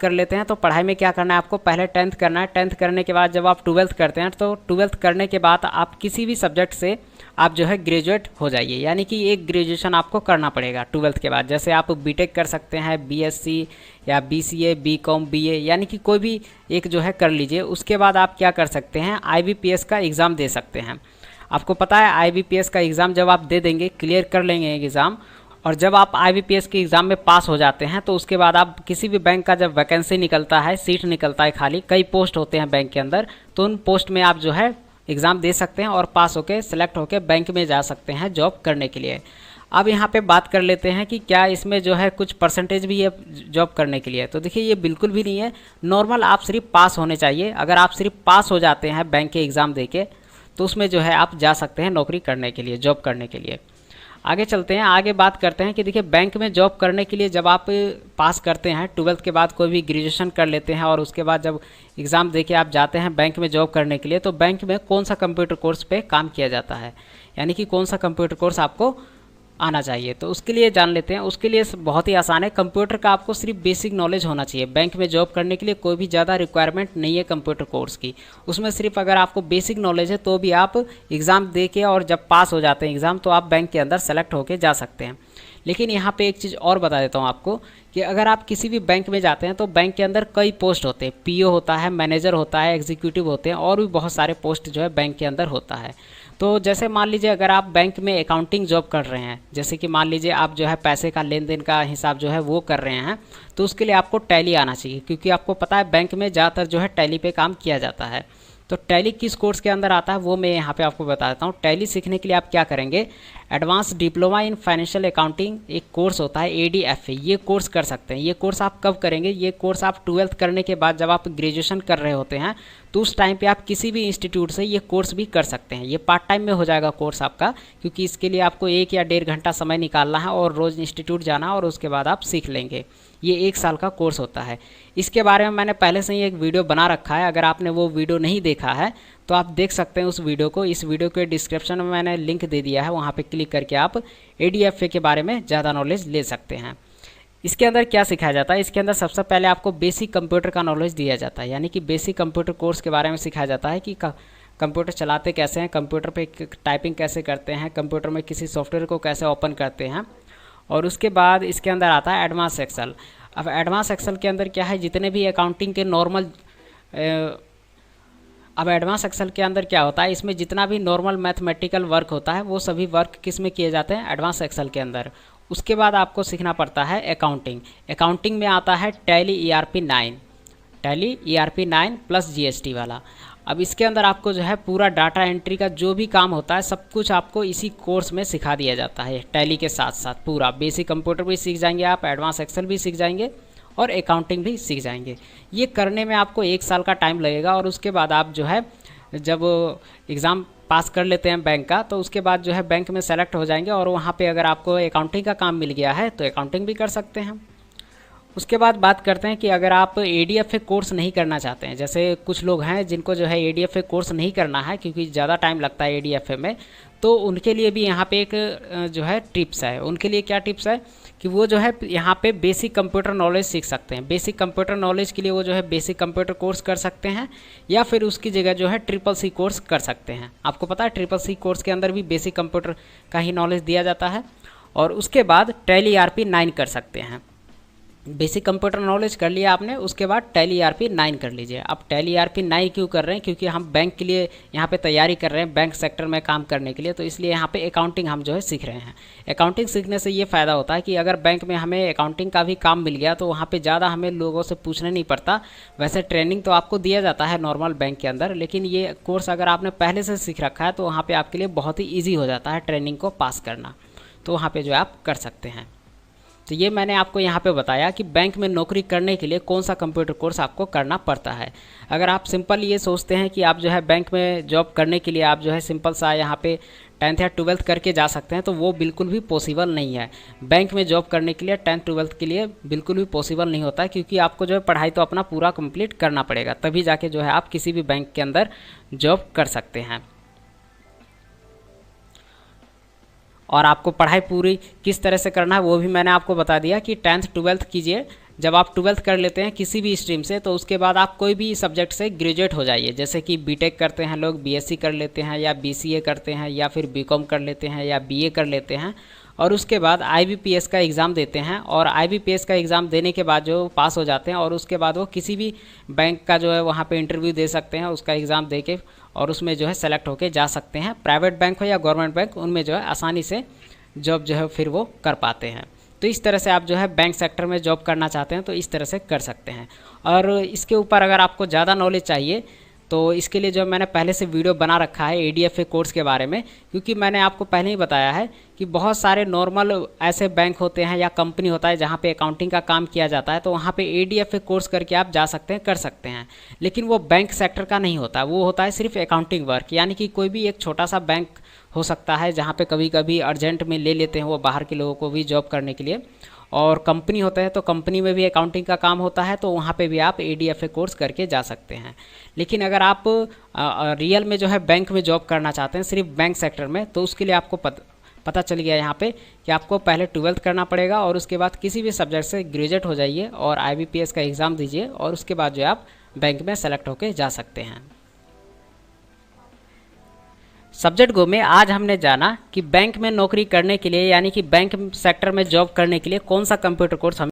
कर लेते हैं तो पढ़ाई में क्या करना है आपको, पहले 10th करना है। 10th करने के बाद जब आप 12th करते हैं तो 12th करने के बाद आप किसी भी सब्जेक्ट से आप जो है ग्रेजुएट हो जाइए, यानी कि एक ग्रेजुएशन आपको करना पड़ेगा 12th के बाद। जैसे आप बीटेक कर सकते हैं, बीएससी या बीसीए, बीकॉम, बीए, यानी कि कोई भी एक जो है कर लीजिए। उसके बाद आप क्या कर सकते हैं, आईबीपीएस का एग्ज़ाम दे सकते हैं। आपको पता है आईबीपीएस का एग्ज़ाम जब आप दे देंगे, क्लियर कर लेंगे एग्ज़ाम, और जब आप आईबीपीएस के एग्ज़ाम में पास हो जाते हैं तो उसके बाद आप किसी भी बैंक का जब वैकेंसी निकलता है, सीट निकलता है खाली, कई पोस्ट होते हैं बैंक के अंदर, तो उन पोस्ट में आप जो है एग्ज़ाम दे सकते हैं और पास होके सेलेक्ट होके बैंक में जा सकते हैं जॉब करने के लिए। अब यहाँ पे बात कर लेते हैं कि क्या इसमें जो है कुछ परसेंटेज भी है जॉब करने के लिए। तो देखिए ये बिल्कुल भी नहीं है, नॉर्मल आप सिर्फ पास होने चाहिए। अगर आप सिर्फ पास हो जाते हैं बैंक के एग्ज़ाम देके तो उसमें जो है आप जा सकते हैं नौकरी करने के लिए, जॉब करने के लिए। आगे चलते हैं, आगे बात करते हैं कि देखिए बैंक में जॉब करने के लिए जब आप पास करते हैं 12th के बाद, कोई भी ग्रेजुएशन कर लेते हैं और उसके बाद जब एग्ज़ाम देके आप जाते हैं बैंक में जॉब करने के लिए, तो बैंक में कौन सा कंप्यूटर कोर्स पे काम किया जाता है, यानी कि कौन सा कंप्यूटर कोर्स आपको आना चाहिए। तो उसके लिए जान लेते हैं। उसके लिए बहुत ही आसान है, कंप्यूटर का आपको सिर्फ बेसिक नॉलेज होना चाहिए। बैंक में जॉब करने के लिए कोई भी ज़्यादा रिक्वायरमेंट नहीं है कंप्यूटर कोर्स की। उसमें सिर्फ अगर आपको बेसिक नॉलेज है तो भी आप एग्ज़ाम दे के और जब पास हो जाते हैं एग्ज़ाम तो आप बैंक के अंदर सेलेक्ट होकर जा सकते हैं। लेकिन यहाँ पे एक चीज़ और बता देता हूँ आपको कि अगर आप किसी भी बैंक में जाते हैं तो बैंक के अंदर कई पोस्ट होते हैं, पीओ होता है, मैनेजर होता है, एग्जीक्यूटिव होते हैं, और भी बहुत सारे पोस्ट जो है बैंक के अंदर होता है। तो जैसे मान लीजिए अगर आप बैंक में अकाउंटिंग जॉब कर रहे हैं, जैसे कि मान लीजिए आप जो है पैसे का लेन देन का हिसाब जो है वो कर रहे हैं, तो उसके लिए आपको टैली आना चाहिए, क्योंकि आपको पता है बैंक में ज़्यादातर जो है टैली पे काम किया जाता है। तो टैली किस कोर्स के अंदर आता है वो मैं यहाँ पे आपको बता देता हूँ। टैली सीखने के लिए आप क्या करेंगे, advance diploma in financial accounting एक कोर्स होता है ADFA, ये कोर्स कर सकते हैं। ये कोर्स आप कब करेंगे, ये कोर्स आप 12th करने के बाद जब आप ग्रेजुएशन कर रहे होते हैं तो उस टाइम पे आप किसी भी इंस्टीट्यूट से ये कोर्स भी कर सकते हैं। ये पार्ट टाइम में हो जाएगा कोर्स आपका, क्योंकि इसके लिए आपको 1 या 1.5 घंटा समय निकालना है और रोज़ इंस्टीट्यूट जाना, और उसके बाद आप सीख लेंगे। ये 1 साल का कोर्स होता है। इसके बारे में मैंने पहले से ही एक वीडियो बना रखा है, अगर आपने वो वीडियो नहीं देखा है तो आप देख सकते हैं उस वीडियो को। इस वीडियो के डिस्क्रिप्शन में मैंने लिंक दे दिया है, वहाँ पे क्लिक करके आप ADFA के बारे में ज़्यादा नॉलेज ले सकते हैं। इसके अंदर क्या सिखाया जाता है, इसके अंदर सबसे पहले आपको बेसिक कंप्यूटर का नॉलेज दिया जाता है, यानी कि बेसिक कंप्यूटर कोर्स के बारे में सिखाया जाता है कि कंप्यूटर चलाते कैसे हैं, कंप्यूटर पे टाइपिंग कैसे करते हैं, कंप्यूटर में किसी सॉफ्टवेयर को कैसे ओपन करते हैं। और उसके बाद इसके अंदर आता है एडवांस एक्सेल। अब एडवांस एक्सेल के अंदर क्या है, जितने भी अकाउंटिंग के नॉर्मल अब एडवांस एक्सेल के अंदर क्या होता है, इसमें जितना भी नॉर्मल मैथमेटिकल वर्क होता है वो सभी वर्क किस में किए जाते हैं, एडवांस एक्सेल के अंदर। उसके बाद आपको सीखना पड़ता है अकाउंटिंग। अकाउंटिंग में आता है टैली ERP 9 प्लस GST वाला। अब इसके अंदर आपको जो है पूरा डाटा एंट्री का जो भी काम होता है सब कुछ आपको इसी कोर्स में सिखा दिया जाता है। टैली के साथ साथ पूरा बेसिक कंप्यूटर भी सीख जाएंगे आप, एडवांस एक्सेल भी सीख जाएंगे और अकाउंटिंग भी सीख जाएंगे। ये करने में आपको 1 साल का टाइम लगेगा, और उसके बाद आप जो है जब एग्ज़ाम पास कर लेते हैं बैंक का तो उसके बाद जो है बैंक में सेलेक्ट हो जाएंगे, और वहाँ पे अगर आपको अकाउंटिंग का काम मिल गया है तो अकाउंटिंग भी कर सकते हैं। उसके बाद बात करते हैं कि अगर आप ADFA कोर्स नहीं करना चाहते हैं, जैसे कुछ लोग हैं जिनको जो है ADFA कोर्स नहीं करना है क्योंकि ज़्यादा टाइम लगता है ADFA में, तो उनके लिए भी यहाँ पे एक जो है टिप्स है। उनके लिए क्या टिप्स है कि वो जो है यहाँ पे बेसिक कंप्यूटर नॉलेज सीख सकते हैं। बेसिक कंप्यूटर नॉलेज के लिए वो जो है बेसिक कंप्यूटर कोर्स कर सकते हैं, या फिर उसकी जगह जो है CCC कोर्स कर सकते हैं। आपको पता है CCC कोर्स के अंदर भी बेसिक कंप्यूटर का ही नॉलेज दिया जाता है। और उसके बाद टैली ERP 9 कर सकते हैं। बेसिक कंप्यूटर नॉलेज कर लिया आपने, उसके बाद टैली ERP 9 कर लीजिए। अब टैली ERP 9 क्यों कर रहे हैं, क्योंकि हम बैंक के लिए यहाँ पे तैयारी कर रहे हैं, बैंक सेक्टर में काम करने के लिए, तो इसलिए यहाँ पे अकाउंटिंग हम जो है सीख रहे हैं। अकाउंटिंग सीखने से ये फ़ायदा होता है कि अगर बैंक में हमें अकाउंटिंग का भी काम मिल गया तो वहाँ पर ज़्यादा हमें लोगों से पूछना नहीं पड़ता। वैसे ट्रेनिंग तो आपको दिया जाता है नॉर्मल बैंक के अंदर, लेकिन ये कोर्स अगर आपने पहले से सीख रखा है तो वहाँ पर आपके लिए बहुत ही ईजी हो जाता है ट्रेनिंग को पास करना, तो वहाँ पर जो है आप कर सकते हैं। तो ये मैंने आपको यहाँ पे बताया कि बैंक में नौकरी करने के लिए कौन सा कंप्यूटर कोर्स आपको करना पड़ता है। अगर आप सिंपल ये सोचते हैं कि आप जो है बैंक में जॉब करने के लिए आप जो है सिंपल सा यहाँ पे 10th या 12th करके जा सकते हैं, तो वो बिल्कुल भी पॉसिबल नहीं है। बैंक में जॉब करने के लिए 10th 12th के लिए बिल्कुल भी पॉसिबल नहीं होता, क्योंकि आपको जो है पढ़ाई तो अपना पूरा कंप्लीट करना पड़ेगा, तभी जाके जो है आप किसी भी बैंक के अंदर जॉब कर सकते हैं। और आपको पढ़ाई पूरी किस तरह से करना है वो भी मैंने आपको बता दिया कि 10th 12th कीजिए, जब आप 12th कर लेते हैं किसी भी स्ट्रीम से, तो उसके बाद आप कोई भी सब्जेक्ट से ग्रेजुएट हो जाइए। जैसे कि बीटेक करते हैं लोग, बीएससी कर लेते हैं, या बीसीए करते हैं, या फिर बीकॉम कर लेते हैं, या बीए कर लेते हैं, और उसके बाद आईबीपीएस का एग्ज़ाम देते हैं। और आईबीपीएस का एग्ज़ाम देने के बाद जो पास हो जाते हैं, और उसके बाद वो किसी भी बैंक का जो है वहाँ पे इंटरव्यू दे सकते हैं, उसका एग्ज़ाम दे के, और उसमें जो है सेलेक्ट होके जा सकते हैं। प्राइवेट बैंक हो या गवर्नमेंट बैंक, उनमें जो है आसानी से जॉब जो है फिर वो कर पाते हैं। तो इस तरह से आप जो है बैंक सेक्टर में जॉब करना चाहते हैं तो इस तरह से कर सकते हैं। और इसके ऊपर अगर आपको ज़्यादा नॉलेज चाहिए तो इसके लिए जो मैंने पहले से वीडियो बना रखा है एडीएफए कोर्स के बारे में, क्योंकि मैंने आपको पहले ही बताया है कि बहुत सारे नॉर्मल ऐसे बैंक होते हैं या कंपनी होता है जहाँ पे अकाउंटिंग का काम किया जाता है, तो वहाँ पे एडीएफए कोर्स करके आप जा सकते हैं, कर सकते हैं। लेकिन वो बैंक सेक्टर का नहीं होता, वो होता है सिर्फ अकाउंटिंग वर्क। यानी कि कोई भी एक छोटा सा बैंक हो सकता है जहाँ पे कभी कभी अर्जेंट में ले लेते हैं वो बाहर के लोगों को भी जॉब करने के लिए, और कंपनी होता है तो कंपनी में भी अकाउंटिंग का काम होता है, तो वहाँ पे भी आप एडीएफए कोर्स करके जा सकते हैं। लेकिन अगर आप रियल में जो है बैंक में जॉब करना चाहते हैं सिर्फ बैंक सेक्टर में, तो उसके लिए आपको पता चल गया यहाँ पे कि आपको पहले 12th करना पड़ेगा, और उसके बाद किसी भी सब्जेक्ट से ग्रेजुएट हो जाइए और आईबीपीएस का एग्ज़ाम दीजिए, और उसके बाद जो है आप बैंक में सेलेक्ट होके जा सकते हैं। सब्जेक्ट गो में आज हमने जाना कि बैंक में नौकरी करने के लिए, यानी कि बैंक सेक्टर में जॉब करने के लिए कौन सा कंप्यूटर कोर्स